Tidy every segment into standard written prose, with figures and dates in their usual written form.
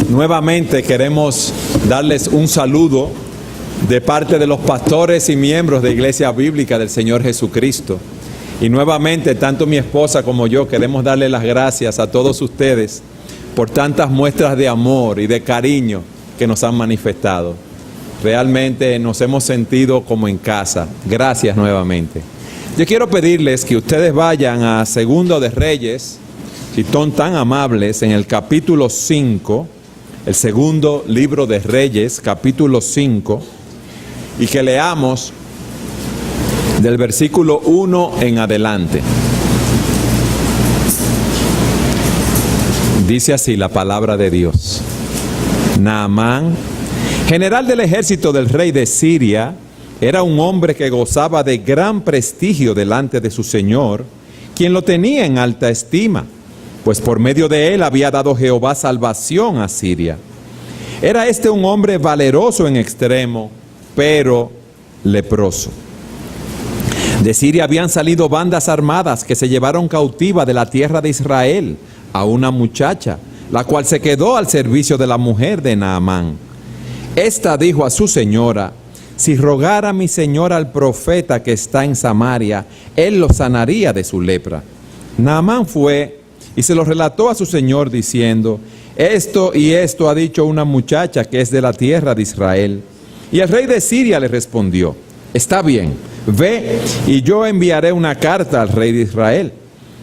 Nuevamente queremos darles un saludo de parte de los pastores y miembros de Iglesia Bíblica del Señor Jesucristo. Y nuevamente, tanto mi esposa como yo queremos darle las gracias a todos ustedes por tantas muestras de amor y de cariño que nos han manifestado. Realmente nos hemos sentido como en casa. Gracias nuevamente. Yo quiero pedirles que ustedes vayan a Segundo de Reyes, si son tan amables, en el capítulo 5, el segundo libro de Reyes, capítulo 5, y que leamos del versículo 1 en adelante. Dice así la palabra de Dios. Naamán, general del ejército del rey de Siria, era un hombre que gozaba de gran prestigio delante de su señor, quien lo tenía en alta estima, pues por medio de él había dado Jehová salvación a Siria. Era este un hombre valeroso en extremo, pero leproso. De Siria habían salido bandas armadas que se llevaron cautiva de la tierra de Israel a una muchacha, la cual se quedó al servicio de la mujer de Naamán. Esta dijo a su señora: si rogara mi señor al profeta que está en Samaria, él lo sanaría de su lepra. Naamán fue y se lo relató a su señor diciendo: esto y esto ha dicho una muchacha que es de la tierra de Israel. Y el rey de Siria le respondió: está bien, ve y yo enviaré una carta al rey de Israel.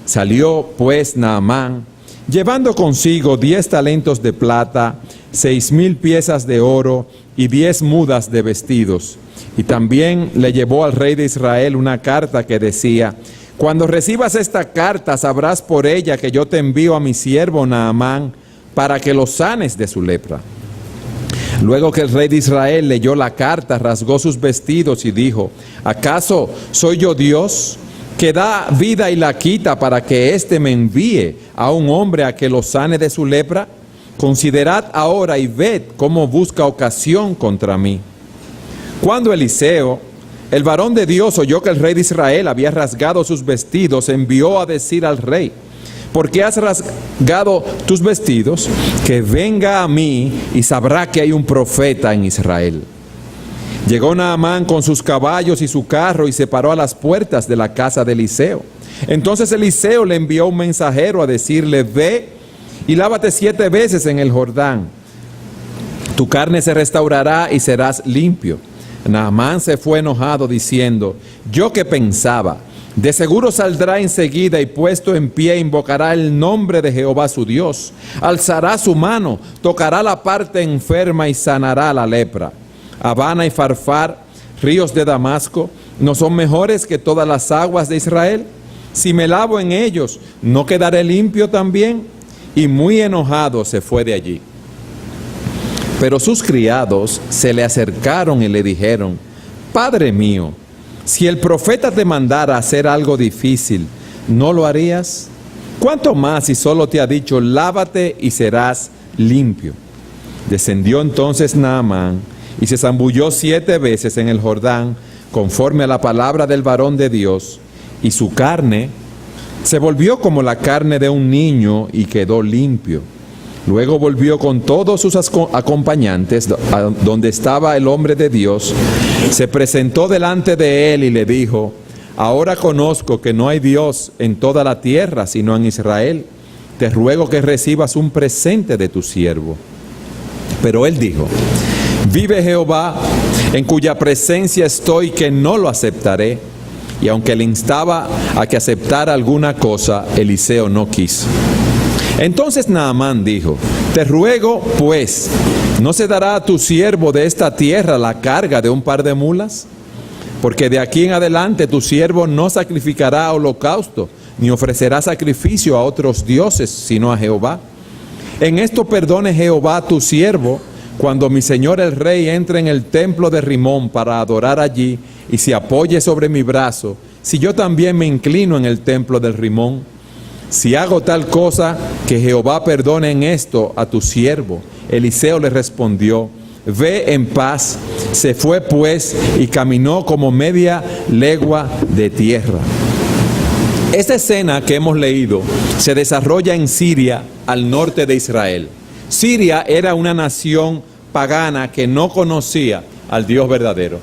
Salió pues Naamán, llevando consigo 10 talentos de plata, 6,000 piezas de oro y 10 mudas de vestidos. Y también le llevó al rey de Israel una carta que decía: cuando recibas esta carta sabrás por ella que yo te envío a mi siervo Naamán para que lo sanes de su lepra. Luego que el rey de Israel leyó la carta, rasgó sus vestidos y dijo: ¿acaso soy yo Dios, que da vida y la quita, para que éste me envíe a un hombre a que lo sane de su lepra? Considerad ahora y ved cómo busca ocasión contra mí. Cuando Eliseo, el varón de Dios, oyó que el rey de Israel había rasgado sus vestidos, envió a decir al rey: ¿por qué has rasgado tus vestidos? Que venga a mí y sabrá que hay un profeta en Israel. Llegó Naamán con sus caballos y su carro y se paró a las puertas de la casa de Eliseo. Entonces Eliseo le envió un mensajero a decirle: ve y lávate 7 veces en el Jordán. Tu carne se restaurará y serás limpio. Naamán se fue enojado diciendo: yo que pensaba, de seguro saldrá enseguida y puesto en pie invocará el nombre de Jehová su Dios. Alzará su mano, tocará la parte enferma y sanará la lepra. Habana y Farfar, ríos de Damasco, ¿no son mejores que todas las aguas de Israel? Si me lavo en ellos, ¿no quedaré limpio también? Y muy enojado se fue de allí. Pero sus criados se le acercaron y le dijeron: Padre mío, si el profeta te mandara hacer algo difícil, ¿no lo harías? ¿Cuánto más si solo te ha dicho: lávate y serás limpio? Descendió entonces Naamán y se zambulló 7 veces en el Jordán, conforme a la palabra del varón de Dios, y su carne se volvió como la carne de un niño y quedó limpio. Luego volvió con todos sus acompañantes a donde estaba el hombre de Dios, se presentó delante de él y le dijo: ahora conozco que no hay Dios en toda la tierra sino en Israel. Te ruego que recibas un presente de tu siervo. Pero él dijo: vive Jehová, en cuya presencia estoy, que no lo aceptaré. Y aunque le instaba a que aceptara alguna cosa, Eliseo no quiso. Entonces Naamán dijo: te ruego, pues, ¿no se dará a tu siervo de esta tierra la carga de un par de mulas? Porque de aquí en adelante tu siervo no sacrificará holocausto, ni ofrecerá sacrificio a otros dioses, sino a Jehová. En esto perdone Jehová tu siervo, cuando mi señor el rey entre en el templo de Rimón para adorar allí, y se apoye sobre mi brazo, si yo también me inclino en el templo del Rimón. Si hago tal cosa, que Jehová perdone en esto a tu siervo. Eliseo le respondió: ve en paz. Se fue pues y caminó como media legua de tierra. Esta escena que hemos leído se desarrolla en Siria, al norte de Israel. Siria era una nación pagana que no conocía al Dios verdadero.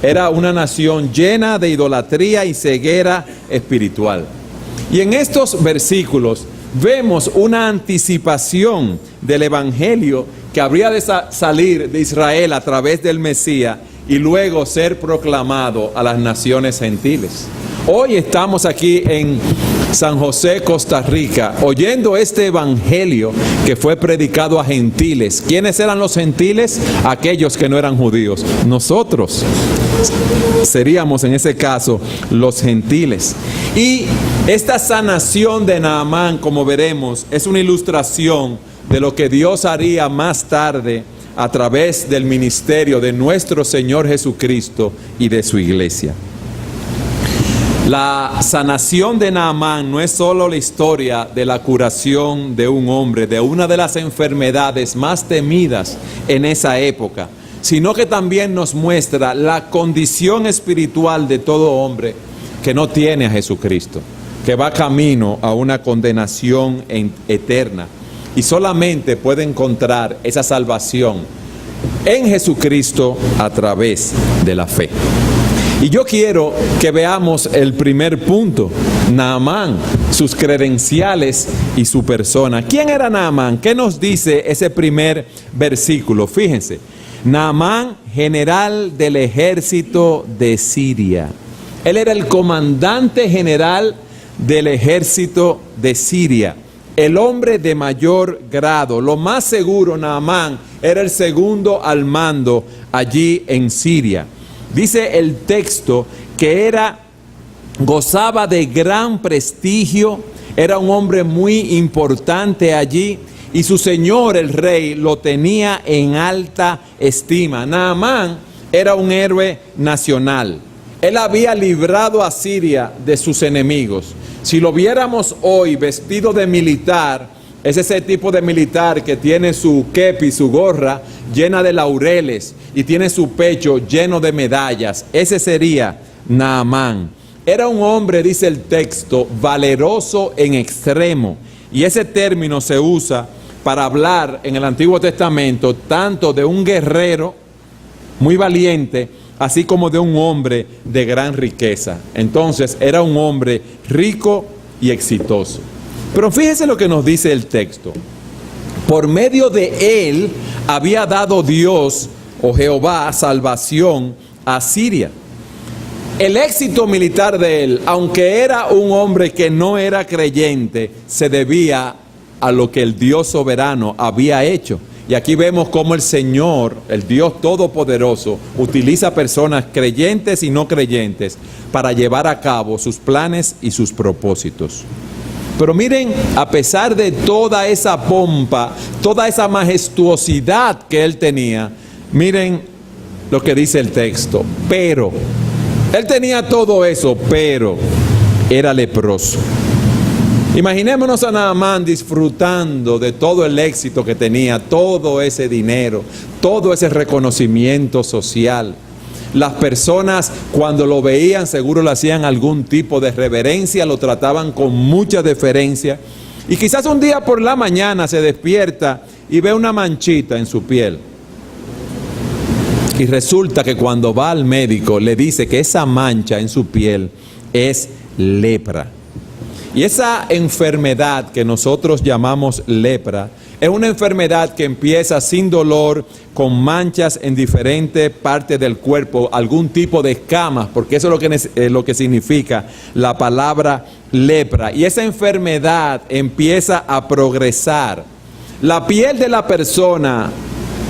Era una nación llena de idolatría y ceguera espiritual. Y en estos versículos vemos una anticipación del evangelio que habría de salir de Israel a través del Mesías y luego ser proclamado a las naciones gentiles. Hoy estamos aquí en San José, Costa Rica, oyendo este evangelio que fue predicado a gentiles. ¿Quiénes eran los gentiles? Aquellos que no eran judíos. Nosotros seríamos en ese caso los gentiles. Y esta sanación de Naamán, como veremos, es una ilustración de lo que Dios haría más tarde a través del ministerio de nuestro Señor Jesucristo y de su iglesia. La sanación de Naamán no es solo la historia de la curación de un hombre, de una de las enfermedades más temidas en esa época, sino que también nos muestra la condición espiritual de todo hombre que no tiene a Jesucristo, que va camino a una condenación eterna y solamente puede encontrar esa salvación en Jesucristo a través de la fe. Y yo quiero que veamos el primer punto, Naamán, sus credenciales y su persona. ¿Quién era Naamán? ¿Qué nos dice ese primer versículo? Fíjense, Naamán, general del ejército de Siria. Él era el comandante general del ejército de Siria, el hombre de mayor grado. Lo más seguro, Naamán era el segundo al mando allí en Siria. Dice el texto que gozaba de gran prestigio, era un hombre muy importante allí y su señor, el rey, lo tenía en alta estima. Naamán era un héroe nacional. Él había librado a Siria de sus enemigos. Si lo viéramos hoy vestido de militar, es ese tipo de militar que tiene su kepi, su gorra llena de laureles y tiene su pecho lleno de medallas. Ese sería Naamán. Era un hombre, dice el texto, valeroso en extremo. Y ese término se usa para hablar en el Antiguo Testamento tanto de un guerrero muy valiente, así como de un hombre de gran riqueza. Entonces era un hombre rico y exitoso. Pero fíjense lo que nos dice el texto. Por medio de él había dado Dios o Jehová salvación a Siria. El éxito militar de él, aunque era un hombre que no era creyente, se debía a lo que el Dios soberano había hecho. Y aquí vemos cómo el Señor, el Dios Todopoderoso, utiliza personas creyentes y no creyentes para llevar a cabo sus planes y sus propósitos. Pero miren, a pesar de toda esa pompa, toda esa majestuosidad que él tenía, miren lo que dice el texto. Pero, él tenía todo eso, pero era leproso. Imaginémonos a Naamán disfrutando de todo el éxito que tenía, todo ese dinero, todo ese reconocimiento social. Las personas cuando lo veían seguro le hacían algún tipo de reverencia, lo trataban con mucha deferencia. Y quizás un día por la mañana se despierta y ve una manchita en su piel. Y resulta que cuando va al médico le dice que esa mancha en su piel es lepra. Y esa enfermedad que nosotros llamamos lepra es una enfermedad que empieza sin dolor, con manchas en diferentes partes del cuerpo, algún tipo de escamas, porque eso es lo que significa la palabra lepra. Y esa enfermedad empieza a progresar. La piel de la persona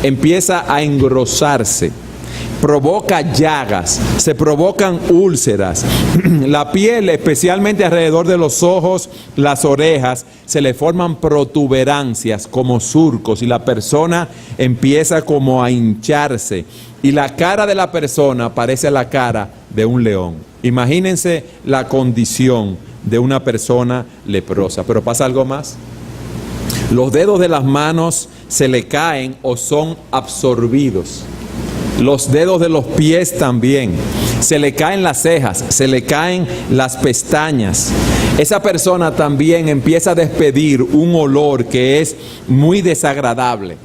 empieza a engrosarse, provoca llagas, se provocan úlceras. La piel, especialmente alrededor de los ojos, las orejas, se le forman protuberancias como surcos y la persona empieza como a hincharse. Y la cara de la persona parece la cara de un león. Imagínense la condición de una persona leprosa. Pero pasa algo más. Los dedos de las manos se le caen o son absorbidos. los dedos de los pies también, se le caen las cejas, se le caen las pestañas. Esa persona también empieza a despedir un olor que es muy desagradable.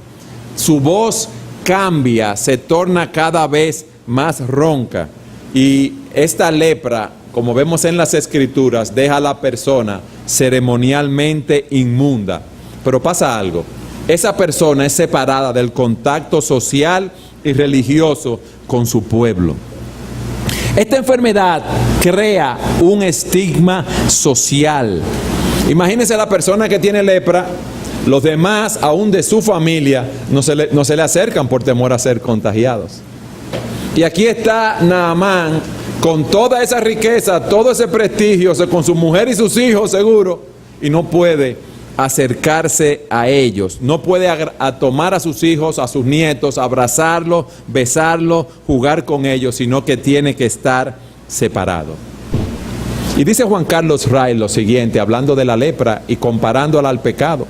Su voz cambia, se torna cada vez más ronca, y esta lepra, como vemos en las Escrituras, deja a la persona ceremonialmente inmunda. Pero pasa algo, esa persona es separada del contacto social y religioso con su pueblo. Esta enfermedad crea un estigma social. Imagínense la persona que tiene lepra, los demás, aún de su familia, no se le acercan por temor a ser contagiados. Y aquí está Naamán con toda esa riqueza, todo ese prestigio, con su mujer y sus hijos seguro, y no puede acercarse a ellos, no puede tomar a sus hijos, a sus nietos, abrazarlos, besarlos, jugar con ellos, sino que tiene que estar separado. Y dice Juan Carlos Ray lo siguiente, hablando de la lepra y comparándola al pecado: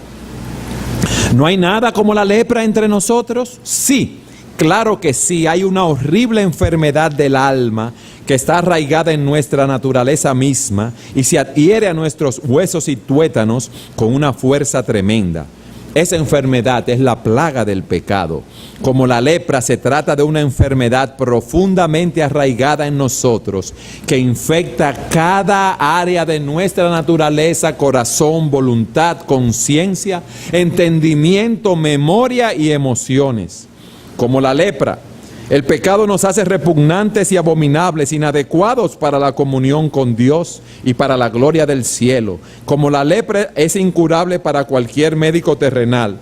¿no hay nada como la lepra entre nosotros? Sí, claro que sí, hay una horrible enfermedad del alma que está arraigada en nuestra naturaleza misma y se adhiere a nuestros huesos y tuétanos con una fuerza tremenda. Esa enfermedad es la plaga del pecado. Como la lepra, se trata de una enfermedad profundamente arraigada en nosotros, que infecta cada área de nuestra naturaleza: corazón, voluntad, conciencia, entendimiento, memoria y emociones. Como la lepra, el pecado nos hace repugnantes y abominables, inadecuados para la comunión con Dios y para la gloria del cielo. Como la lepra es incurable para cualquier médico terrenal,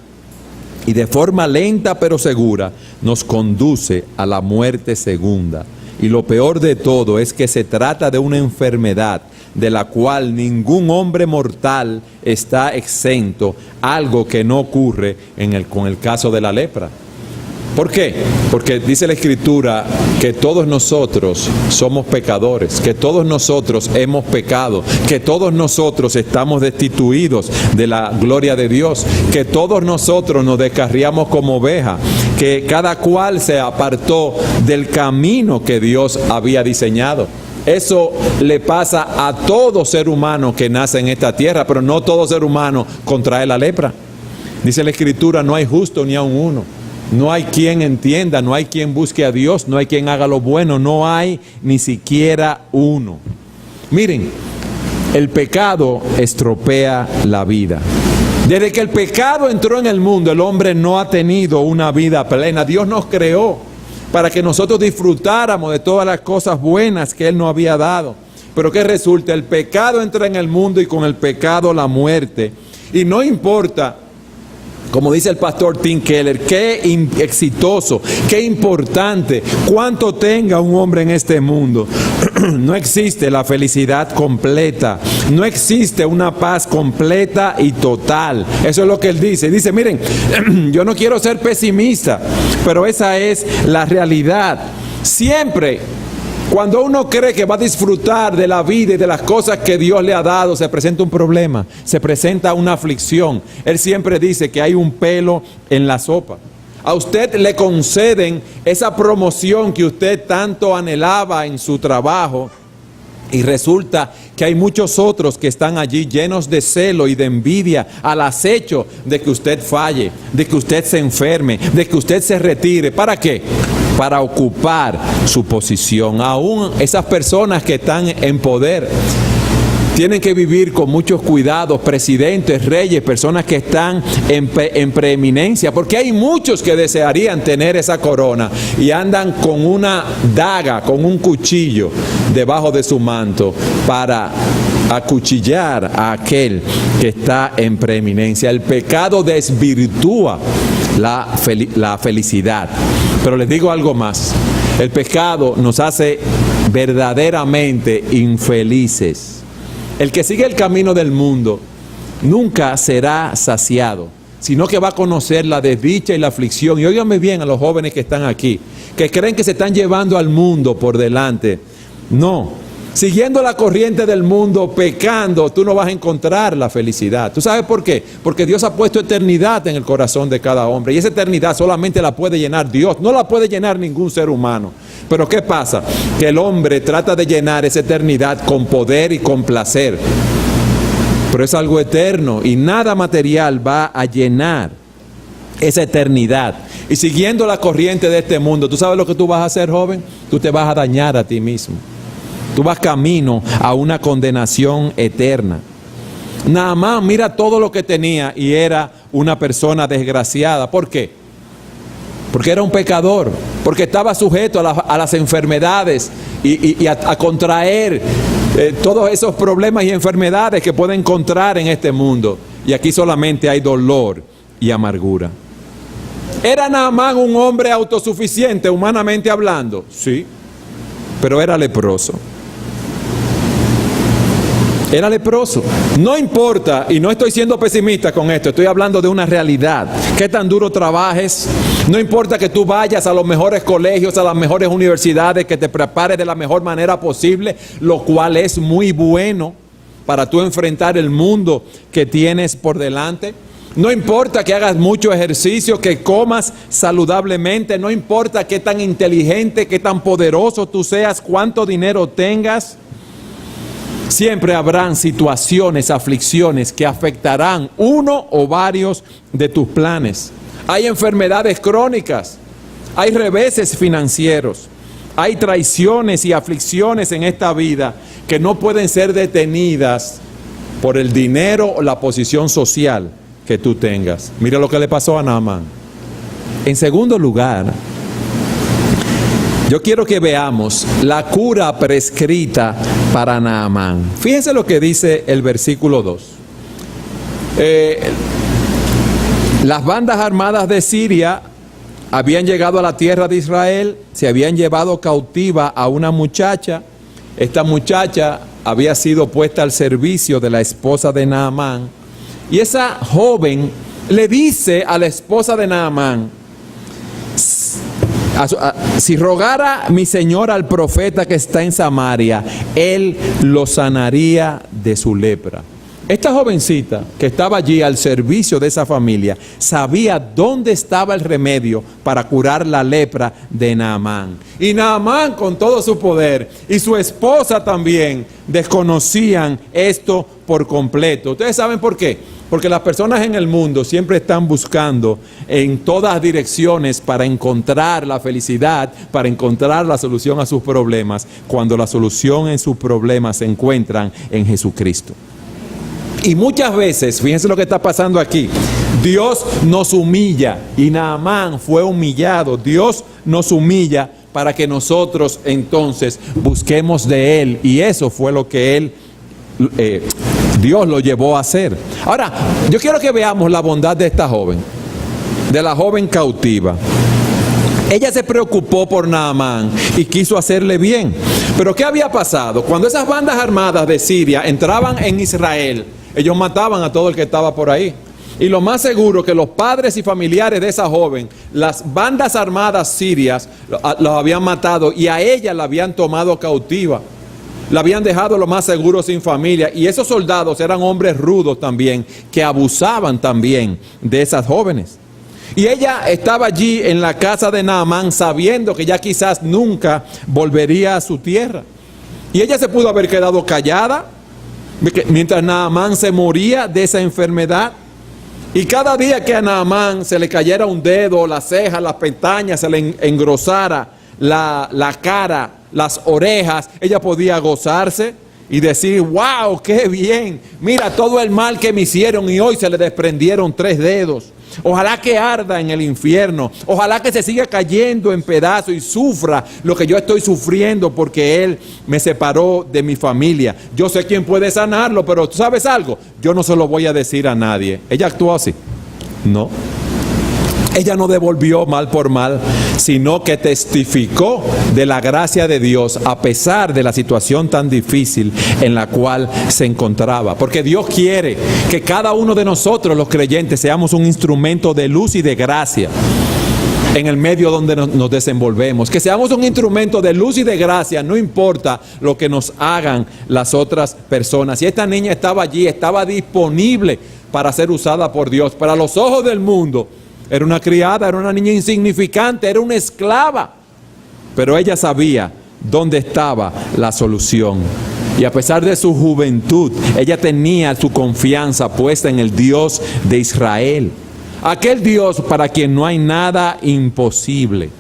y de forma lenta pero segura nos conduce a la muerte segunda. Y lo peor de todo es que se trata de una enfermedad de la cual ningún hombre mortal está exento, algo que no ocurre con el caso de la lepra. ¿Por qué? Porque dice la Escritura que todos nosotros somos pecadores, que todos nosotros hemos pecado, que todos nosotros estamos destituidos de la gloria de Dios, que todos nosotros nos descarriamos como ovejas, que cada cual se apartó del camino que Dios había diseñado. Eso le pasa a todo ser humano que nace en esta tierra, pero no todo ser humano contrae la lepra. Dice la Escritura: no hay justo ni aun uno. No hay quien entienda, no hay quien busque a Dios, no hay quien haga lo bueno, no hay ni siquiera uno. Miren, el pecado estropea la vida. Desde que el pecado entró en el mundo, el hombre no ha tenido una vida plena. Dios nos creó para que nosotros disfrutáramos de todas las cosas buenas que Él nos había dado. Pero ¿qué resulta? El pecado entra en el mundo, y con el pecado la muerte. Y no importa, como dice el pastor Tim Keller, qué exitoso, qué importante, cuánto tenga un hombre en este mundo, no existe la felicidad completa, no existe una paz completa y total. Eso es lo que él dice. Dice: miren, yo no quiero ser pesimista, pero esa es la realidad. Siempre, cuando uno cree que va a disfrutar de la vida y de las cosas que Dios le ha dado, se presenta un problema, se presenta una aflicción. Él siempre dice que hay un pelo en la sopa. A usted le conceden esa promoción que usted tanto anhelaba en su trabajo, y resulta que hay muchos otros que están allí llenos de celo y de envidia, al acecho de que usted falle, de que usted se enferme, de que usted se retire. ¿Para qué? Para ocupar su posición. Aún esas personas que están en poder tienen que vivir con muchos cuidados: presidentes, reyes, personas que están en preeminencia, porque hay muchos que desearían tener esa corona y andan con una daga, con un cuchillo debajo de su manto para acuchillar a aquel que está en preeminencia. El pecado desvirtúa la felicidad. Pero les digo algo más: el pecado nos hace verdaderamente infelices. El que sigue el camino del mundo nunca será saciado, sino que va a conocer la desdicha y la aflicción. Y óiganme bien a los jóvenes que están aquí, que creen que se están llevando al mundo por delante. No, Siguiendo la corriente del mundo, pecando, tú no vas a encontrar la felicidad. ¿Tú sabes por qué? Porque Dios ha puesto eternidad en el corazón de cada hombre. Y esa eternidad solamente la puede llenar Dios. No la puede llenar ningún ser humano. Pero ¿qué pasa? Que el hombre trata de llenar esa eternidad con poder y con placer. Pero es algo eterno y nada material va a llenar esa eternidad. Y siguiendo la corriente de este mundo, ¿tú sabes lo que tú vas a hacer, joven? Tú te vas a dañar a ti mismo. Tú vas camino a una condenación eterna. Naamán, mira todo lo que tenía y era una persona desgraciada. ¿Por qué? Porque era un pecador, porque estaba sujeto a las enfermedades y a contraer todos esos problemas y enfermedades que puede encontrar en este mundo. Y aquí solamente hay dolor y amargura. ¿Era Naamán un hombre autosuficiente, humanamente hablando? Sí, pero era leproso. Era leproso. No importa, y no estoy siendo pesimista con esto, estoy hablando de una realidad. Qué tan duro trabajes, no importa que tú vayas a los mejores colegios, a las mejores universidades, que te prepares de la mejor manera posible, lo cual es muy bueno para tú enfrentar el mundo que tienes por delante. No importa que hagas mucho ejercicio, que comas saludablemente, no importa qué tan inteligente, qué tan poderoso tú seas, cuánto dinero tengas. Siempre habrán situaciones, aflicciones que afectarán uno o varios de tus planes. Hay enfermedades crónicas, hay reveses financieros, hay traiciones y aflicciones en esta vida que no pueden ser detenidas por el dinero o la posición social que tú tengas. Mira lo que le pasó a Naamán. En segundo lugar, yo quiero que veamos la cura prescrita para Naamán. Fíjense lo que dice el versículo 2. Las bandas armadas de Siria habían llegado a la tierra de Israel, se habían llevado cautiva a una muchacha. Esta muchacha había sido puesta al servicio de la esposa de Naamán. Y esa joven le dice a la esposa de Naamán: si rogara mi señor al profeta que está en Samaria, él lo sanaría de su lepra. Esta jovencita que estaba allí al servicio de esa familia sabía dónde estaba el remedio para curar la lepra de Naamán. Y Naamán, con todo su poder, y su esposa también, desconocían esto por completo. ¿Ustedes saben por qué? Porque las personas en el mundo siempre están buscando en todas direcciones para encontrar la felicidad, para encontrar la solución a sus problemas, cuando la solución en sus problemas se encuentran en Jesucristo. Y muchas veces, fíjense lo que está pasando aquí, Dios nos humilla, y Naamán fue humillado. Dios nos humilla para que nosotros entonces busquemos de Él, y eso fue lo que Dios lo llevó a hacer. Ahora, yo quiero que veamos la bondad de esta joven, de la joven cautiva. Ella se preocupó por Naamán y quiso hacerle bien. Pero ¿qué había pasado? Cuando esas bandas armadas de Siria entraban en Israel, ellos mataban a todo el que estaba por ahí. Y lo más seguro que los padres y familiares de esa joven, las bandas armadas sirias, los habían matado y a ella la habían tomado cautiva. La habían dejado lo más seguro sin familia. Y esos soldados eran hombres rudos también, que abusaban también de esas jóvenes. Y ella estaba allí en la casa de Naamán sabiendo que ya quizás nunca volvería a su tierra. Y ella se pudo haber quedado callada mientras Naamán se moría de esa enfermedad. Y cada día que a Naamán se le cayera un dedo, la ceja, las pestañas, se le engrosara la cara, las orejas, ella podía gozarse y decir: wow, qué bien, mira todo el mal que me hicieron y hoy se le desprendieron 3 dedos. Ojalá que arda en el infierno, ojalá que se siga cayendo en pedazos y sufra lo que yo estoy sufriendo porque Él me separó de mi familia. Yo sé quién puede sanarlo, pero ¿tú sabes algo? Yo no se lo voy a decir a nadie. Ella actuó así. No. Ella no devolvió mal por mal, sino que testificó de la gracia de Dios a pesar de la situación tan difícil en la cual se encontraba. Porque Dios quiere que cada uno de nosotros, los creyentes, seamos un instrumento de luz y de gracia en el medio donde nos desenvolvemos, que seamos un instrumento de luz y de gracia, no importa lo que nos hagan las otras personas. Y esta niña estaba allí, estaba disponible para ser usada por Dios. Para los ojos del mundo, era una criada, era una niña insignificante, era una esclava, pero ella sabía dónde estaba la solución. Y a pesar de su juventud, ella tenía su confianza puesta en el Dios de Israel. Aquel Dios para quien no hay nada imposible.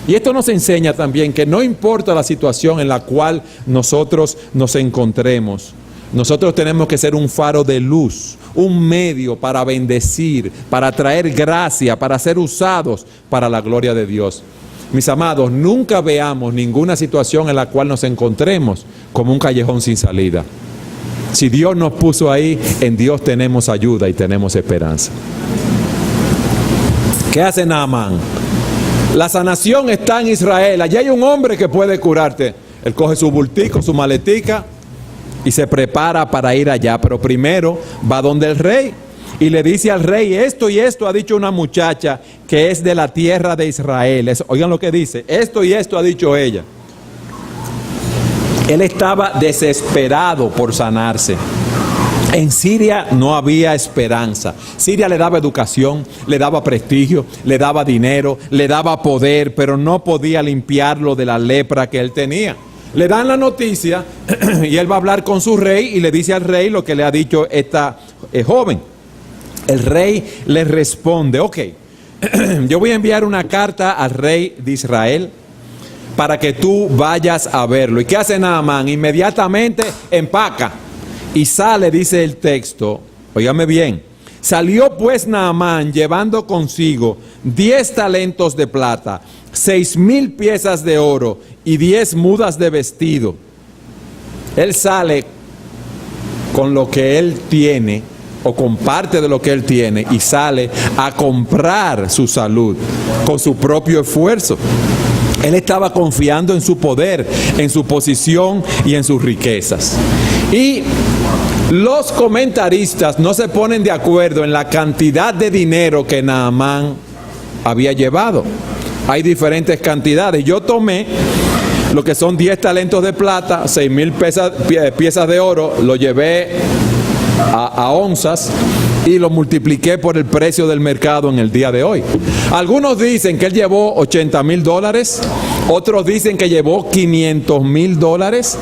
Y esto nos enseña también que no importa la situación en la cual nosotros nos encontremos, nosotros tenemos que ser un faro de luz, un medio para bendecir, para traer gracia, para ser usados para la gloria de Dios. Mis amados, nunca veamos ninguna situación en la cual nos encontremos como un callejón sin salida. Si Dios nos puso ahí, en Dios tenemos ayuda y tenemos esperanza. ¿Qué hace Naamán? La sanación está en Israel. Allí hay un hombre que puede curarte. Él coge su bultico, su maletica y se prepara para ir allá. Pero primero va donde el rey y le dice al rey: esto y esto ha dicho una muchacha que es de la tierra de Israel. Oigan lo que dice: esto y esto ha dicho ella. Él estaba desesperado por sanarse. En Siria no había esperanza. Siria le daba educación, le daba prestigio, le daba dinero, le daba poder, pero no podía limpiarlo de la lepra que él tenía. Le dan la noticia y él va a hablar con su rey y le dice al rey lo que le ha dicho esta joven. El rey le responde: ok, yo voy a enviar una carta al rey de Israel para que tú vayas a verlo. ¿Y qué hace Naamán? Inmediatamente empaca y sale, dice el texto, óigame bien: salió pues Naamán llevando consigo 10 talentos de plata, 6,000 piezas de oro y 10 mudas de vestido. Él sale con lo que él tiene, o con parte de lo que él tiene, y sale a comprar su salud con su propio esfuerzo. Él estaba confiando en su poder, en su posición y en sus riquezas. Y los comentaristas no se ponen de acuerdo en la cantidad de dinero que Naamán había llevado. Hay diferentes cantidades. Yo tomé lo que son 10 talentos de plata, 6,000 piezas de oro, lo llevé a onzas y lo multipliqué por el precio del mercado en el día de hoy. Algunos dicen que él llevó $80,000, otros dicen que llevó $500,000.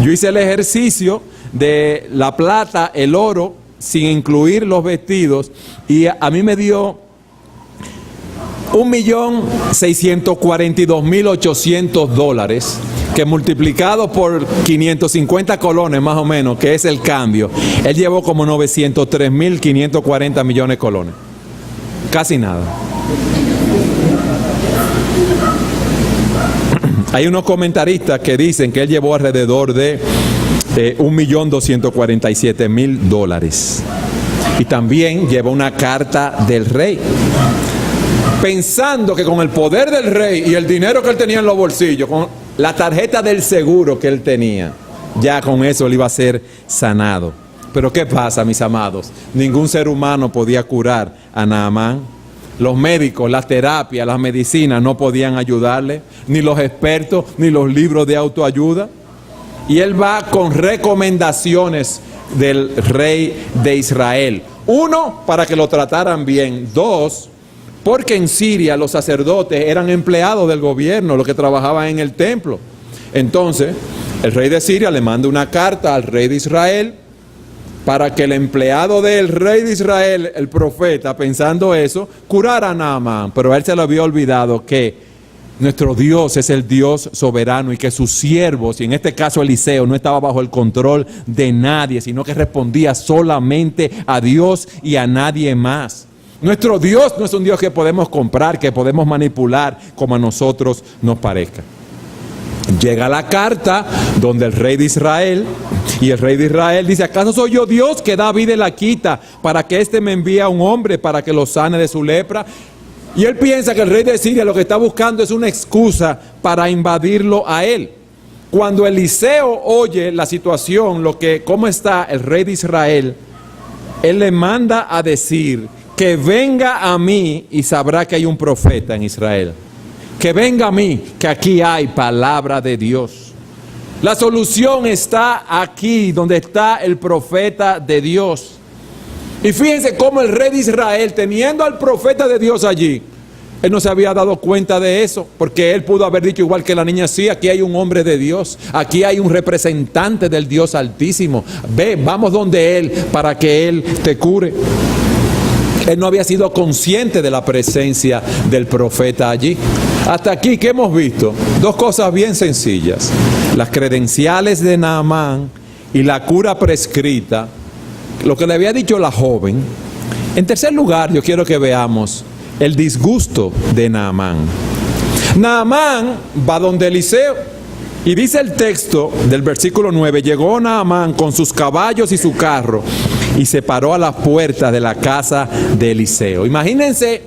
Yo hice el ejercicio de la plata, el oro, sin incluir los vestidos, y a mí me dio $1,642,800, que multiplicado por 550 colones más o menos, que es el cambio, él llevó como 903,540 millones de colones. Casi nada. Hay unos comentaristas que dicen que él llevó alrededor de $1,247,000. Y también llevó una carta del rey, pensando que con el poder del rey y el dinero que él tenía en los bolsillos, con la tarjeta del seguro que él tenía, ya con eso él iba a ser sanado. Pero ¿qué pasa, mis amados? Ningún ser humano podía curar a Naamán. Los médicos, las terapias, las medicinas no podían ayudarle, ni los expertos, ni los libros de autoayuda. Y él va con recomendaciones del rey de Israel. 1, para que lo trataran bien. 2, porque en Siria los sacerdotes eran empleados del gobierno, los que trabajaban en el templo. Entonces, el rey de Siria le manda una carta al rey de Israel para que el empleado del rey de Israel, el profeta, pensando eso, curara a Naamán. Pero a él se le había olvidado que nuestro Dios es el Dios soberano y que sus siervos, y en este caso Eliseo, no estaba bajo el control de nadie, sino que respondía solamente a Dios y a nadie más. Nuestro Dios no es un Dios que podemos comprar, que podemos manipular como a nosotros nos parezca. Llega la carta donde el rey de Israel, y el rey de Israel dice: ¿acaso soy yo Dios que da vida y la quita, para que éste me envíe a un hombre para que lo sane de su lepra? Y él piensa que el rey de Siria lo que está buscando es una excusa para invadirlo a él. Cuando Eliseo oye la situación, cómo está el rey de Israel, él le manda a decir que venga a mí y sabrá que hay un profeta en Israel. Que venga a mí, que aquí hay palabra de Dios. La solución está aquí, donde está el profeta de Dios. Y fíjense cómo el rey de Israel, teniendo al profeta de Dios allí, él no se había dado cuenta de eso, porque él pudo haber dicho igual que la niña, sí, aquí hay un hombre de Dios, aquí hay un representante del Dios Altísimo. Ve, vamos donde él para que él te cure. Él no había sido consciente de la presencia del profeta allí. Hasta aquí, ¿qué hemos visto? Dos cosas bien sencillas: las credenciales de Naamán y la cura prescrita, lo que le había dicho la joven. En tercer lugar, yo quiero que veamos el disgusto de Naamán. Naamán va donde Eliseo, y dice el texto del versículo 9: llegó Naamán con sus caballos y su carro y se paró a la puerta de la casa de Eliseo. Imagínense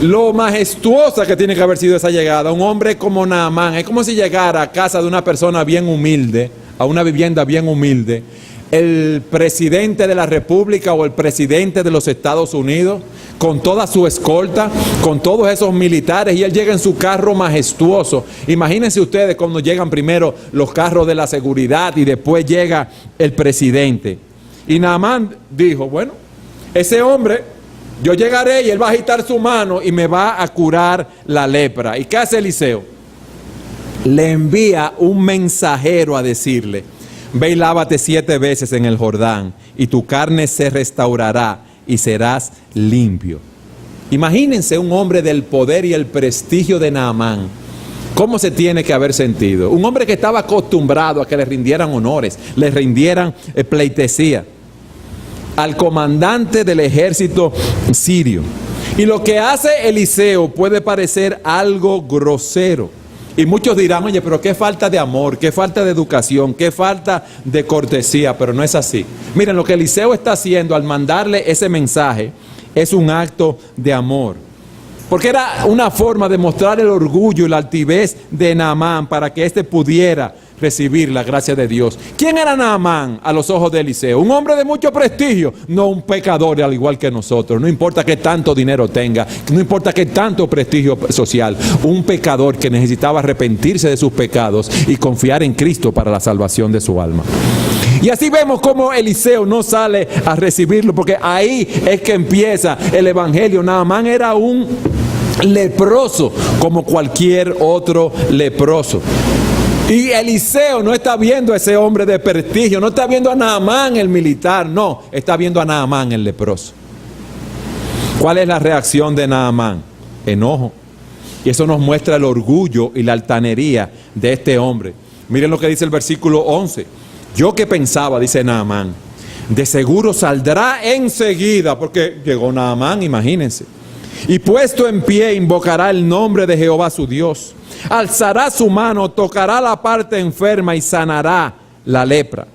lo majestuosa que tiene que haber sido esa llegada. Un hombre como Naamán, es como si llegara a casa de una persona bien humilde, a una vivienda bien humilde, el presidente de la República o el presidente de los Estados Unidos, con toda su escolta, con todos esos militares, y él llega en su carro majestuoso. Imagínense ustedes cuando llegan primero los carros de la seguridad y después llega el presidente. Y Naamán dijo: bueno, ese hombre, yo llegaré y él va a agitar su mano y me va a curar la lepra. ¿Y qué hace Eliseo? Le envía un mensajero a decirle: ve y lávate 7 veces en el Jordán y tu carne se restaurará y serás limpio. Imagínense un hombre del poder y el prestigio de Naamán. ¿Cómo se tiene que haber sentido? Un hombre que estaba acostumbrado a que le rindieran honores, le rindieran pleitesía al comandante del ejército sirio. Y lo que hace Eliseo puede parecer algo grosero. Y muchos dirán: oye, pero qué falta de amor, qué falta de educación, qué falta de cortesía. Pero no es así. Miren, lo que Eliseo está haciendo al mandarle ese mensaje es un acto de amor. Porque era una forma de mostrar el orgullo y la altivez de Naamán para que éste pudiera recibir la gracia de Dios. ¿Quién era Naamán a los ojos de Eliseo? Un hombre de mucho prestigio, no un pecador al igual que nosotros. No importa qué tanto dinero tenga, no importa qué tanto prestigio social. Un pecador que necesitaba arrepentirse de sus pecados y confiar en Cristo para la salvación de su alma. Y así vemos cómo Eliseo no sale a recibirlo, porque ahí es que empieza el evangelio. Naamán era un leproso como cualquier otro leproso. Y Eliseo no está viendo a ese hombre de prestigio, no está viendo a Naamán el militar, no, está viendo a Naamán el leproso. ¿Cuál es la reacción de Naamán? Enojo. Y eso nos muestra el orgullo y la altanería de este hombre. Miren lo que dice el versículo 11. Yo que pensaba, dice Naamán, de seguro saldrá enseguida, porque llegó Naamán, imagínense. Y puesto en pie invocará el nombre de Jehová su Dios. Alzará su mano, tocará la parte enferma y sanará la lepra.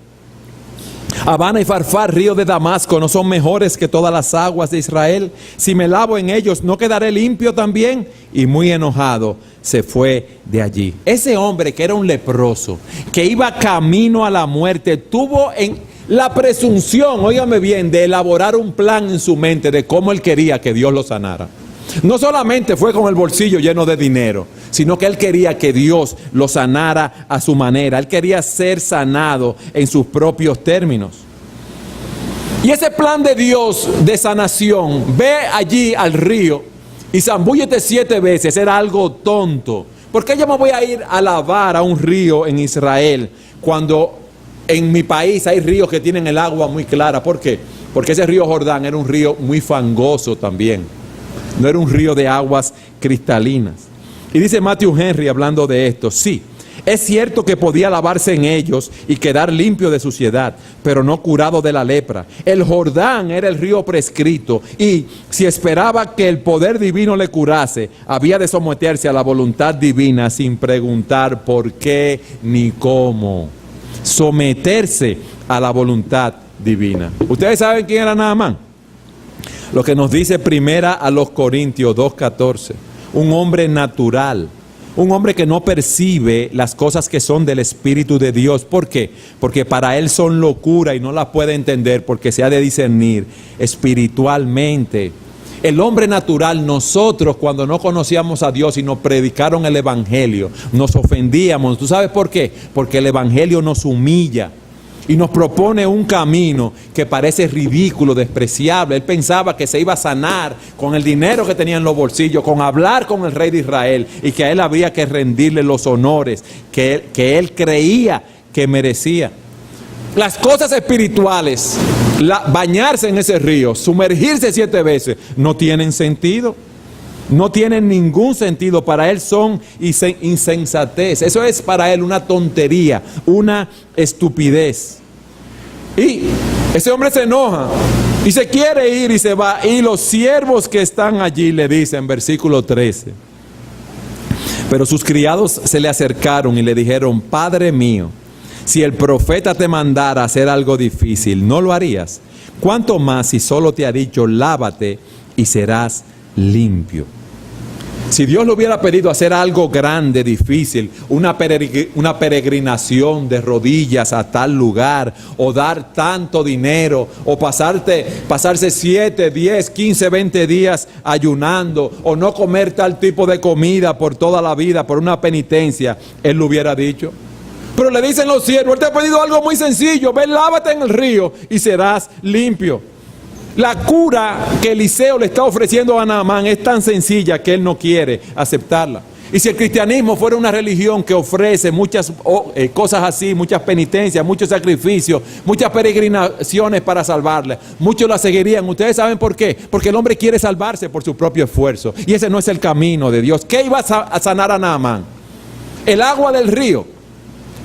Habana y Farfar, río de Damasco, ¿no son mejores que todas las aguas de Israel? Si me lavo en ellos, ¿no quedaré limpio también? Y muy enojado se fue de allí. Ese hombre que era un leproso, que iba camino a la muerte, tuvo en la presunción, óigame bien, de elaborar un plan en su mente de cómo él quería que Dios lo sanara. No solamente fue con el bolsillo lleno de dinero, sino que él quería que Dios lo sanara a su manera. Él quería ser sanado en sus propios términos. Y ese plan de Dios de sanación, ve allí al río y zambúllete 7 veces, era algo tonto. ¿Por qué yo me voy a ir a lavar a un río en Israel cuando en mi país hay ríos que tienen el agua muy clara? ¿Por qué? Porque ese río Jordán era un río muy fangoso también. No era un río de aguas cristalinas. Y dice Matthew Henry hablando de esto: sí, es cierto que podía lavarse en ellos y quedar limpio de suciedad, pero no curado de la lepra. El Jordán era el río prescrito y si esperaba que el poder divino le curase, había de someterse a la voluntad divina sin preguntar por qué ni cómo. Someterse a la voluntad divina. ¿Ustedes saben quién era Naamán? Lo que nos dice primera a los Corintios 2:14, un hombre natural, Un hombre que no percibe las cosas que son del Espíritu de Dios. ¿Por qué? Porque para él son locura y no las puede entender porque se ha de discernir espiritualmente. El hombre natural, nosotros cuando no conocíamos a Dios y nos predicaron el Evangelio, nos ofendíamos. ¿Tú sabes por qué? Porque el Evangelio nos humilla y nos propone un camino que parece ridículo, despreciable. Él pensaba que se iba a sanar con el dinero que tenía en los bolsillos, con hablar con el rey de Israel, y que a él había que rendirle los honores que él creía que merecía. Las cosas espirituales, bañarse en ese río, sumergirse 7 veces, no tienen sentido. No tienen ningún sentido. Para él son insensatez. Eso es para él una tontería, una estupidez. Y ese hombre se enoja y se quiere ir y se va. Y los siervos que están allí le dicen, versículo 13. Pero sus criados se le acercaron y le dijeron: Padre mío, si el profeta te mandara hacer algo difícil, ¿no lo harías? ¿Cuánto más si solo te ha dicho: lávate y serás limpio? Si Dios le hubiera pedido hacer algo grande, difícil, una peregrinación de rodillas a tal lugar, o dar tanto dinero, o pasarse 7, 10, 15, 20 días ayunando, o no comer tal tipo de comida por toda la vida, por una penitencia, Él lo hubiera dicho. Pero le dicen los siervos: Él te ha pedido algo muy sencillo, ven, lávate en el río y serás limpio. La cura que Eliseo le está ofreciendo a Naamán es tan sencilla que él no quiere aceptarla. Y si el cristianismo fuera una religión que ofrece muchas cosas así, muchas penitencias, muchos sacrificios, muchas peregrinaciones para salvarle, muchos la seguirían. ¿Ustedes saben por qué? Porque el hombre quiere salvarse por su propio esfuerzo, y ese no es el camino de Dios. ¿Qué iba a sanar a Naamán? ¿El agua del río?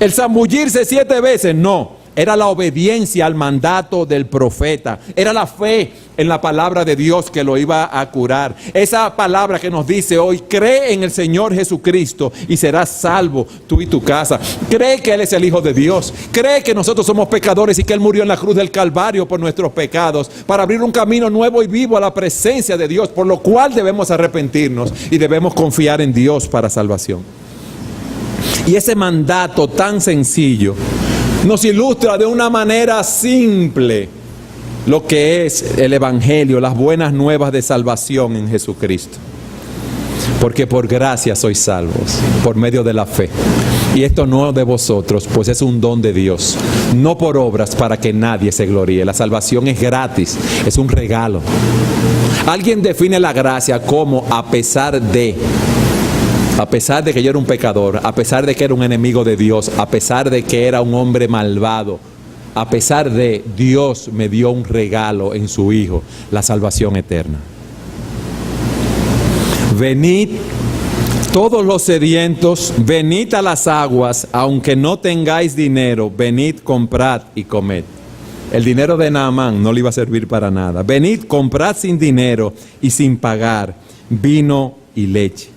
¿El zambullirse 7 veces? No. Era la obediencia al mandato del profeta. Era la fe en la palabra de Dios que lo iba a curar. Esa palabra que nos dice hoy: cree en el Señor Jesucristo y serás salvo tú y tu casa. Cree que Él es el Hijo de Dios. Cree que nosotros somos pecadores y que Él murió en la cruz del Calvario por nuestros pecados, para abrir un camino nuevo y vivo a la presencia de Dios, por lo cual debemos arrepentirnos y debemos confiar en Dios para salvación. Y ese mandato tan sencillo nos ilustra de una manera simple lo que es el Evangelio, las buenas nuevas de salvación en Jesucristo. Porque por gracia sois salvos, por medio de la fe. Y esto no de vosotros, pues es un don de Dios, no por obras para que nadie se gloríe. La salvación es gratis, es un regalo. Alguien define la gracia como a pesar de que yo era un pecador, a pesar de que era un enemigo de Dios, a pesar de que era un hombre malvado, a pesar de Dios me dio un regalo en su Hijo, la salvación eterna. Venid todos los sedientos, venid a las aguas, aunque no tengáis dinero, venid, comprad y comed. El dinero de Naamán no le iba a servir para nada. Venid, comprad sin dinero y sin pagar vino y leche.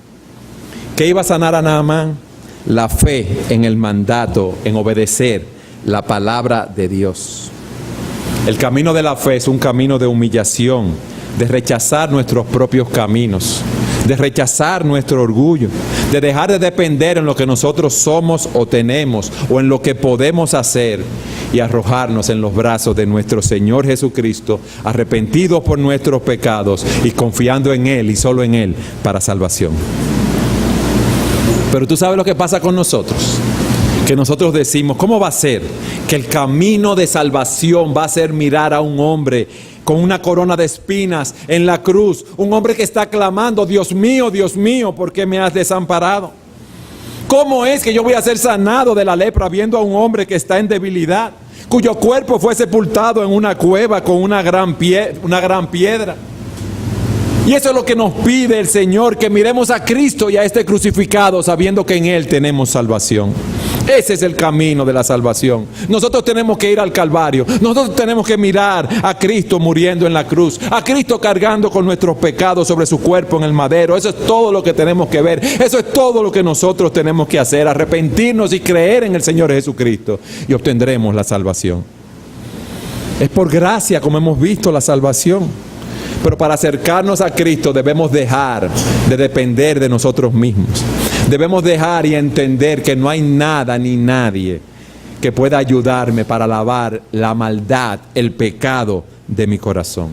¿Qué iba a sanar a Naamán? La fe en el mandato, en obedecer la palabra de Dios. El camino de la fe es un camino de humillación, de rechazar nuestros propios caminos, de rechazar nuestro orgullo, de dejar de depender en lo que nosotros somos o tenemos, o en lo que podemos hacer, y arrojarnos en los brazos de nuestro Señor Jesucristo, arrepentidos por nuestros pecados y confiando en Él y solo en Él para salvación. Pero tú sabes lo que pasa con nosotros, que nosotros decimos: ¿cómo va a ser que el camino de salvación va a ser mirar a un hombre con una corona de espinas en la cruz? Un hombre que está clamando: Dios mío, ¿por qué me has desamparado? ¿Cómo es que yo voy a ser sanado de la lepra viendo a un hombre que está en debilidad, cuyo cuerpo fue sepultado en una cueva con una gran piedra? Y eso es lo que nos pide el Señor, que miremos a Cristo y a este crucificado, sabiendo que en Él tenemos salvación. Ese es el camino de la salvación. Nosotros tenemos que ir al Calvario. Nosotros tenemos que mirar a Cristo muriendo en la cruz, a Cristo cargando con nuestros pecados sobre su cuerpo en el madero. Eso es todo lo que tenemos que ver. Eso es todo lo que nosotros tenemos que hacer: arrepentirnos y creer en el Señor Jesucristo, y obtendremos la salvación. Es por gracia como hemos visto la salvación. Pero para acercarnos a Cristo debemos dejar de depender de nosotros mismos. Debemos dejar y entender que no hay nada ni nadie que pueda ayudarme para lavar la maldad, el pecado de mi corazón.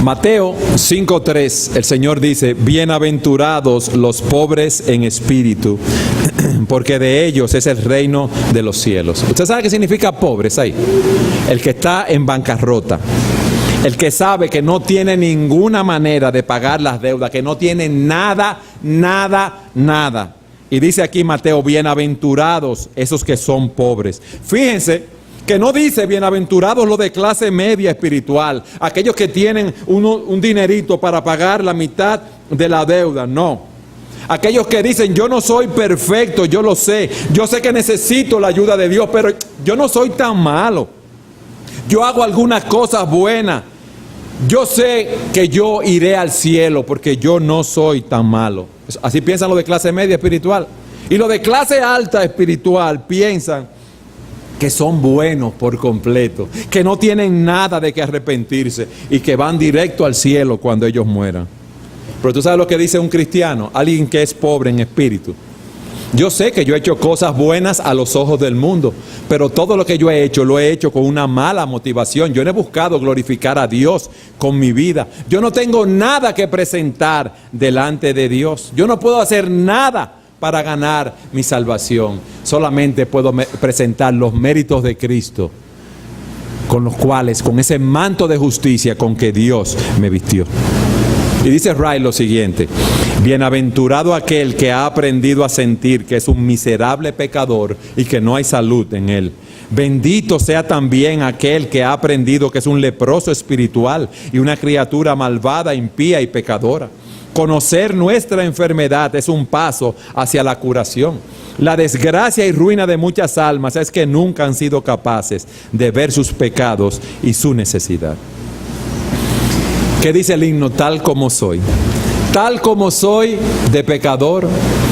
Mateo 5:3, el Señor dice: bienaventurados los pobres en espíritu, porque de ellos es el reino de los cielos. ¿Usted sabe qué significa pobres ahí? El que está en bancarrota, el que sabe que no tiene ninguna manera de pagar las deudas, que no tiene nada. Y dice aquí Mateo: bienaventurados esos que son pobres. Fíjense que no dice bienaventurados los de clase media espiritual, aquellos que tienen un dinerito para pagar la mitad de la deuda. No. Aquellos que dicen: yo no soy perfecto, yo lo sé, yo sé que necesito la ayuda de Dios, pero yo no soy tan malo. Yo hago algunas cosas buenas. Yo sé que yo iré al cielo porque yo no soy tan malo. Así piensan los de clase media espiritual. Y los de clase alta espiritual piensan que son buenos por completo, que no tienen nada de que arrepentirse y que van directo al cielo cuando ellos mueran. Pero tú sabes lo que dice un cristiano, alguien que es pobre en espíritu: yo sé que yo he hecho cosas buenas a los ojos del mundo, pero todo lo que yo he hecho, lo he hecho con una mala motivación. Yo no he buscado glorificar a Dios con mi vida. Yo no tengo nada que presentar delante de Dios. Yo no puedo hacer nada para ganar mi salvación. Solamente puedo presentar los méritos de Cristo, con los cuales, con ese manto de justicia con que Dios me vistió. Y dice Wright lo siguiente: bienaventurado aquel que ha aprendido a sentir que es un miserable pecador y que no hay salud en él. Bendito sea también aquel que ha aprendido que es un leproso espiritual y una criatura malvada, impía y pecadora. Conocer nuestra enfermedad es un paso hacia la curación. La desgracia y ruina de muchas almas es que nunca han sido capaces de ver sus pecados y su necesidad. ¿Qué dice el himno? Tal como soy de pecador,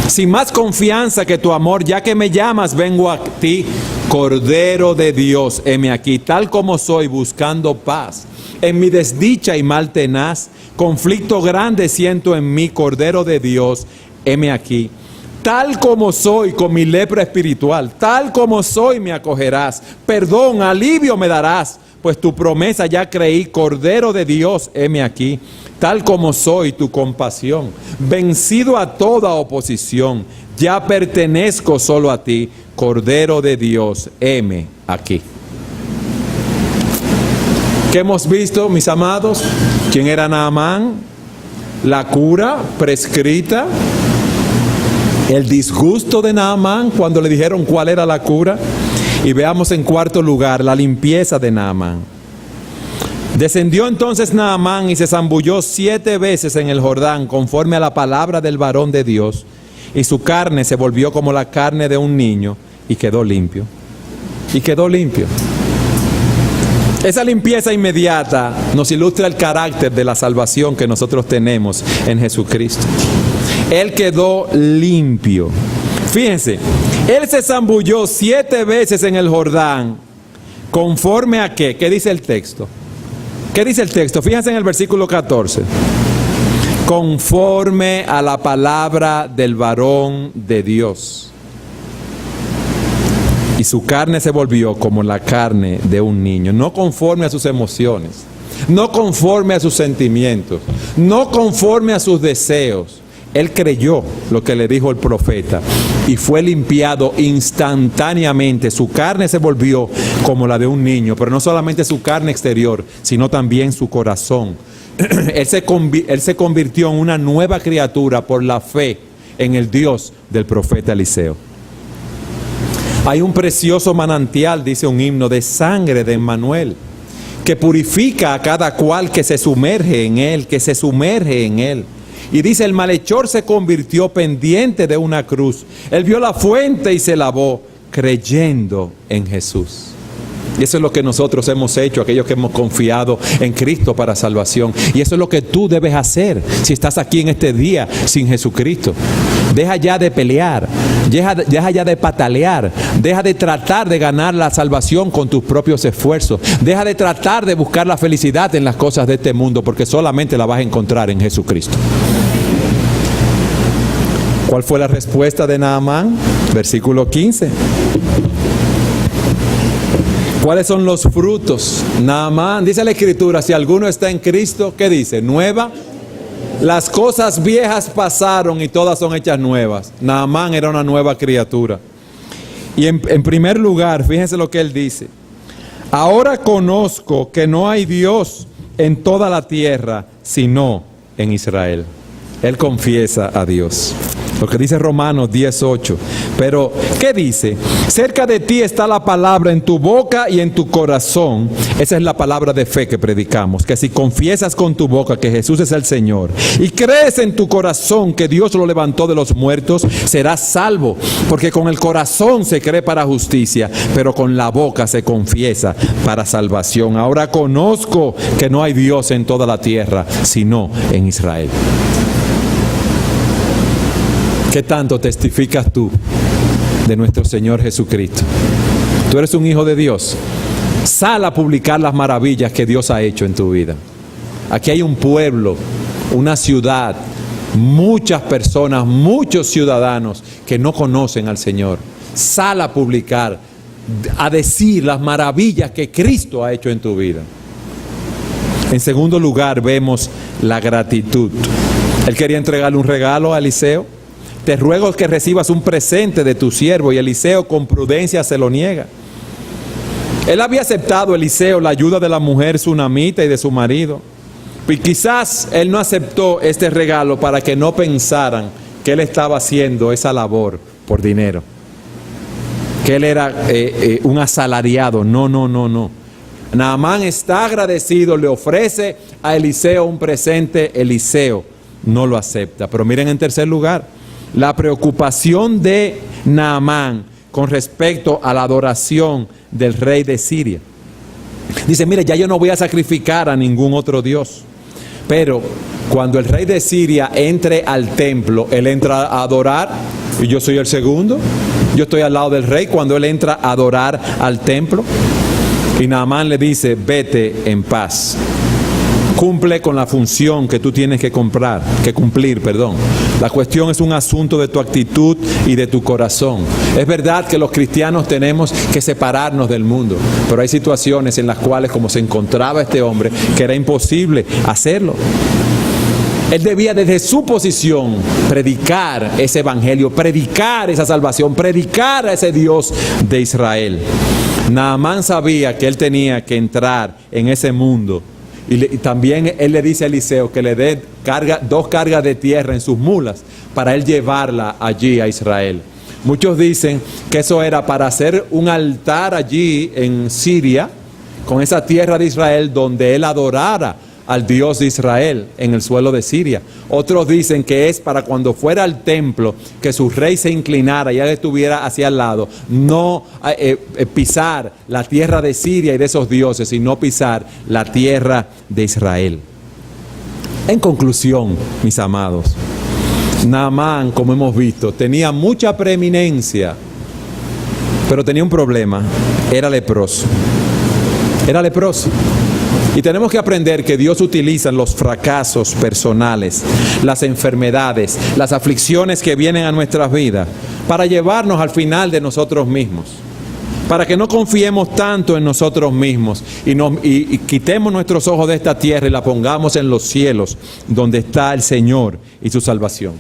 sin más confianza que tu amor, ya que me llamas, vengo a ti, Cordero de Dios, heme aquí, tal como soy, buscando paz. En mi desdicha y mal tenaz, conflicto grande siento en mí, Cordero de Dios, heme aquí. Tal como soy con mi lepra espiritual, tal como soy me acogerás, perdón, alivio me darás, pues tu promesa ya creí, Cordero de Dios, heme aquí. Tal como soy tu compasión, vencido a toda oposición, ya pertenezco solo a ti, Cordero de Dios, heme aquí. ¿Qué hemos visto, mis amados? ¿Quién era Naamán? La cura prescrita. El disgusto de Naamán cuando le dijeron cuál era la cura. Y veamos en cuarto lugar la limpieza de Naamán. Descendió entonces Naamán y se zambulló 7 veces en el Jordán conforme a la palabra del varón de Dios, y su carne se volvió como la carne de un niño y quedó limpio. Y quedó limpio. Esa limpieza inmediata nos ilustra el carácter de la salvación que nosotros tenemos en Jesucristo. Él quedó limpio. Fíjense, él se zambulló 7 veces en el Jordán. ¿Conforme a qué? ¿Qué dice el texto? ¿Qué dice el texto? Fíjense en el versículo 14. Conforme a la palabra del varón de Dios. Y su carne se volvió como la carne de un niño. No conforme a sus emociones. No conforme a sus sentimientos. No conforme a sus deseos. Él creyó lo que le dijo el profeta y fue limpiado instantáneamente. Su carne se volvió como la de un niño, pero no solamente su carne exterior, sino también su corazón. Él se convirtió en una nueva criatura por la fe en el Dios del profeta Eliseo. Hay un precioso manantial, dice un himno, de sangre de Emmanuel, que purifica a cada cual que se sumerge en él, que se sumerge en él. Y dice, el malhechor se convirtió pendiente de una cruz. Él vio la fuente y se lavó, creyendo en Jesús. Y eso es lo que nosotros hemos hecho, aquellos que hemos confiado en Cristo para salvación. Y eso es lo que tú debes hacer si estás aquí en este día sin Jesucristo. Deja ya de pelear, deja ya de patalear, deja de tratar de ganar la salvación con tus propios esfuerzos. Deja de tratar de buscar la felicidad en las cosas de este mundo, porque solamente la vas a encontrar en Jesucristo. ¿Cuál fue la respuesta de Naamán? Versículo 15. ¿Cuáles son los frutos? Naamán, dice la Escritura, si alguno está en Cristo, ¿qué dice? Nueva. Las cosas viejas pasaron y todas son hechas nuevas. Naamán era una nueva criatura. Y en primer lugar, fíjense lo que él dice. Ahora conozco que no hay Dios en toda la tierra, sino en Israel. Él confiesa a Dios. Lo que dice Romanos 10:8. Pero, ¿qué dice? Cerca de ti está la palabra en tu boca y en tu corazón. Esa es la palabra de fe que predicamos. Que si confiesas con tu boca que Jesús es el Señor y crees en tu corazón que Dios lo levantó de los muertos, serás salvo. Porque con el corazón se cree para justicia, pero con la boca se confiesa para salvación. Ahora conozco que no hay Dios en toda la tierra, sino en Israel. ¿Qué tanto testificas tú de nuestro Señor Jesucristo? Tú eres un hijo de Dios. Sal a publicar las maravillas que Dios ha hecho en tu vida. Aquí hay un pueblo, una ciudad, muchas personas, muchos ciudadanos que no conocen al Señor. Sal a publicar, a decir las maravillas que Cristo ha hecho en tu vida. En segundo lugar, vemos la gratitud. Él quería entregarle un regalo a Eliseo. Te ruego que recibas un presente de tu siervo, y Eliseo con prudencia se lo niega. Él había aceptado, Eliseo, la ayuda de la mujer sunamita y de su marido. Y quizás él no aceptó este regalo para que no pensaran que él estaba haciendo esa labor por dinero, que él era un asalariado. No. Naamán está agradecido, le ofrece a Eliseo un presente. Eliseo no lo acepta. Pero miren, en tercer lugar, la preocupación de Naamán con respecto a la adoración del rey de Siria. Dice, mire, ya yo no voy a sacrificar a ningún otro Dios. Pero cuando el rey de Siria entre al templo, él entra a adorar, y yo soy el segundo. Yo estoy al lado del rey cuando él entra a adorar al templo. Y Naamán le dice, vete en paz. Cumple con la función que tú tienes que cumplir. La cuestión es un asunto de tu actitud y de tu corazón. Es verdad que los cristianos tenemos que separarnos del mundo, pero hay situaciones en las cuales, como se encontraba este hombre, que era imposible hacerlo. Él debía desde su posición predicar ese evangelio, predicar esa salvación, predicar a ese Dios de Israel. Naamán sabía que él tenía que entrar en ese mundo. Y también él le dice a Eliseo que le dé dos cargas de tierra en sus mulas para él llevarla allí a Israel. Muchos dicen que eso era para hacer un altar allí en Siria, con esa tierra de Israel, donde él adorara al Dios de Israel en el suelo de Siria. Otros dicen que es para cuando fuera al templo, que su rey se inclinara y él estuviera hacia el lado, no pisar la tierra de Siria y de esos dioses, sino pisar la tierra de Israel. En conclusión, mis amados, Naamán, como hemos visto, tenía mucha preeminencia, pero tenía un problema: era leproso. Era leproso. Y tenemos que aprender que Dios utiliza los fracasos personales, las enfermedades, las aflicciones que vienen a nuestras vidas para llevarnos al final de nosotros mismos, para que no confiemos tanto en nosotros mismos y quitemos nuestros ojos de esta tierra y la pongamos en los cielos, donde está el Señor y su salvación.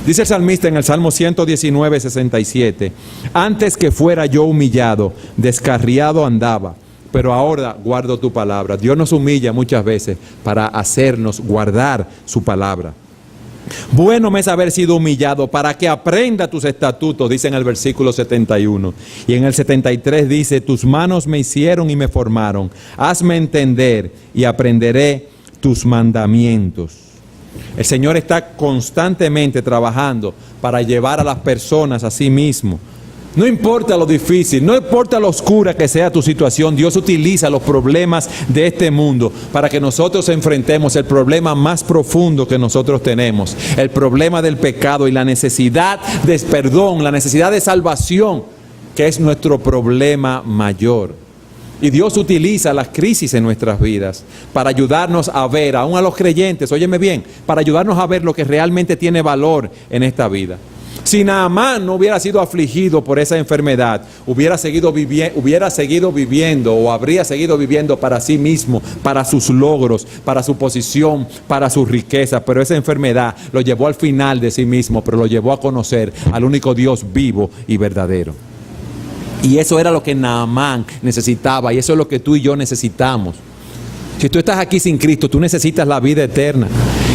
Dice el salmista en el Salmo 119, 67, antes que fuera yo humillado, descarriado andaba, pero ahora guardo tu palabra. Dios nos humilla muchas veces para hacernos guardar su palabra. Bueno me es haber sido humillado para que aprenda tus estatutos, dice en el versículo 71. Y en el 73 dice, tus manos me hicieron y me formaron. Hazme entender y aprenderé tus mandamientos. El Señor está constantemente trabajando para llevar a las personas a sí mismo. No importa lo difícil, no importa lo oscura que sea tu situación, Dios utiliza los problemas de este mundo para que nosotros enfrentemos el problema más profundo que nosotros tenemos, el problema del pecado y la necesidad de perdón, la necesidad de salvación, que es nuestro problema mayor. Y Dios utiliza las crisis en nuestras vidas para ayudarnos a ver, aún a los creyentes, óyeme bien, para ayudarnos a ver lo que realmente tiene valor en esta vida. Si Naamán no hubiera sido afligido por esa enfermedad, hubiera seguido viviendo o habría seguido viviendo para sí mismo, para sus logros, para su posición, para sus riquezas. Pero esa enfermedad lo llevó al final de sí mismo, pero lo llevó a conocer al único Dios vivo y verdadero. Y eso era lo que Naamán necesitaba, y eso es lo que tú y yo necesitamos. Si tú estás aquí sin Cristo, tú necesitas la vida eterna.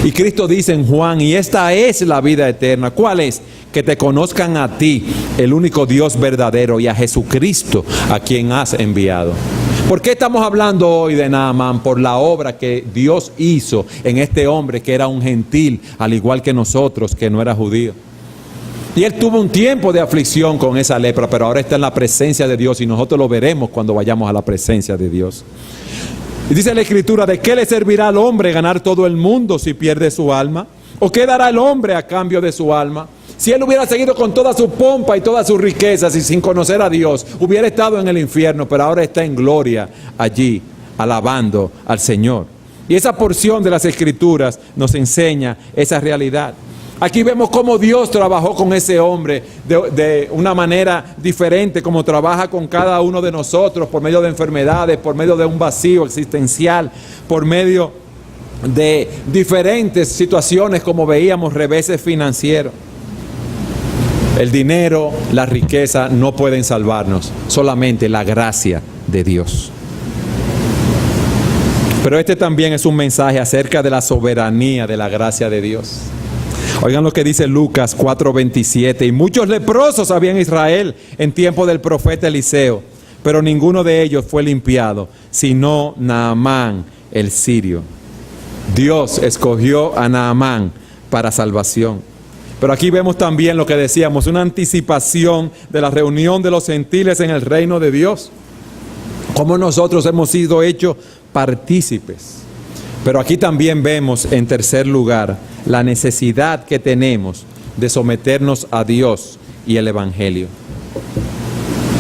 Y Cristo dice en Juan, y esta es la vida eterna. ¿Cuál es? Que te conozcan a ti, el único Dios verdadero, y a Jesucristo, a quien has enviado. ¿Por qué estamos hablando hoy de Naamán? Por la obra que Dios hizo en este hombre que era un gentil, al igual que nosotros, que no era judío. Y él tuvo un tiempo de aflicción con esa lepra, pero ahora está en la presencia de Dios, y nosotros lo veremos cuando vayamos a la presencia de Dios. Y dice la Escritura, ¿de qué le servirá al hombre ganar todo el mundo si pierde su alma? ¿O qué dará el hombre a cambio de su alma? Si él hubiera seguido con toda su pompa y todas sus riquezas y sin conocer a Dios, hubiera estado en el infierno, pero ahora está en gloria allí, alabando al Señor. Y esa porción de las Escrituras nos enseña esa realidad. Aquí vemos cómo Dios trabajó con ese hombre de una manera diferente, como trabaja con cada uno de nosotros, por medio de enfermedades, por medio de un vacío existencial, por medio de diferentes situaciones, como veíamos, reveses financieros. El dinero, la riqueza no pueden salvarnos, solamente la gracia de Dios. Pero este también es un mensaje acerca de la soberanía de la gracia de Dios. Oigan lo que dice Lucas 4:27. Y muchos leprosos había en Israel en tiempo del profeta Eliseo, pero ninguno de ellos fue limpiado, sino Naamán el sirio. Dios escogió a Naamán para salvación. Pero aquí vemos también lo que decíamos, una anticipación de la reunión de los gentiles en el reino de Dios. Cómo nosotros hemos sido hechos partícipes. Pero aquí también vemos, en tercer lugar, la necesidad que tenemos de someternos a Dios y el Evangelio.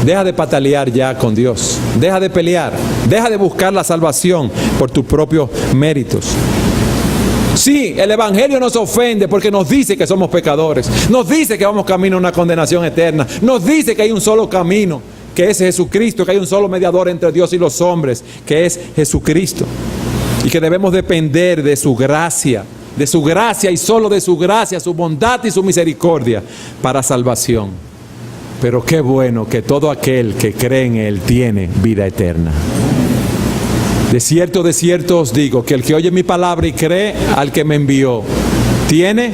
Deja de patalear ya con Dios. Deja de pelear. Deja de buscar la salvación por tus propios méritos. Sí, el Evangelio nos ofende porque nos dice que somos pecadores. Nos dice que vamos camino a una condenación eterna. Nos dice que hay un solo camino, que es Jesucristo, que hay un solo mediador entre Dios y los hombres, que es Jesucristo. Y que debemos depender de su gracia y solo de su gracia, su bondad y su misericordia para salvación. Pero qué bueno que todo aquel que cree en Él tiene vida eterna. De cierto os digo que el que oye mi palabra y cree al que me envió, tiene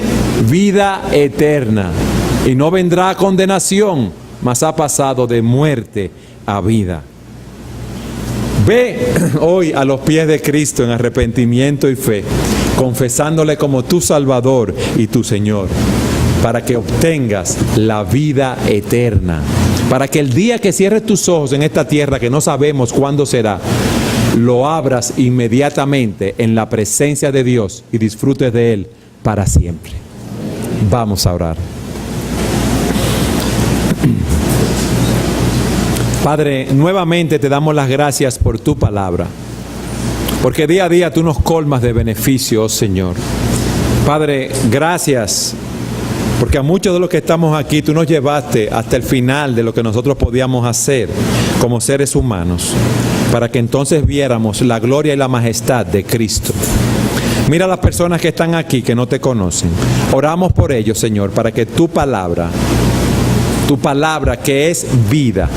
vida eterna y no vendrá a condenación, mas ha pasado de muerte a vida. Ve hoy a los pies de Cristo en arrepentimiento y fe, confesándole como tu Salvador y tu Señor, para que obtengas la vida eterna, para que el día que cierres tus ojos en esta tierra, que no sabemos cuándo será, lo abras inmediatamente en la presencia de Dios y disfrutes de Él para siempre. Vamos a orar. Padre, nuevamente te damos las gracias por tu palabra, porque día a día tú nos colmas de beneficios, Señor. Padre, gracias, porque a muchos de los que estamos aquí tú nos llevaste hasta el final de lo que nosotros podíamos hacer como seres humanos, para que entonces viéramos la gloria y la majestad de Cristo. Mira a las personas que están aquí que no te conocen. Oramos por ellos, Señor, para que tu palabra que es vida,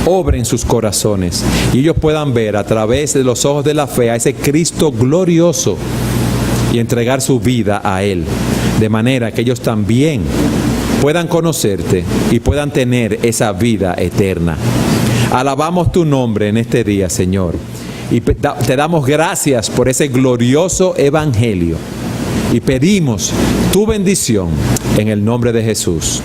obre en sus corazones y ellos puedan ver a través de los ojos de la fe a ese Cristo glorioso y entregar su vida a Él, de manera que ellos también puedan conocerte y puedan tener esa vida eterna. Alabamos tu nombre en este día, Señor, y te damos gracias por ese glorioso evangelio y pedimos tu bendición en el nombre de Jesús.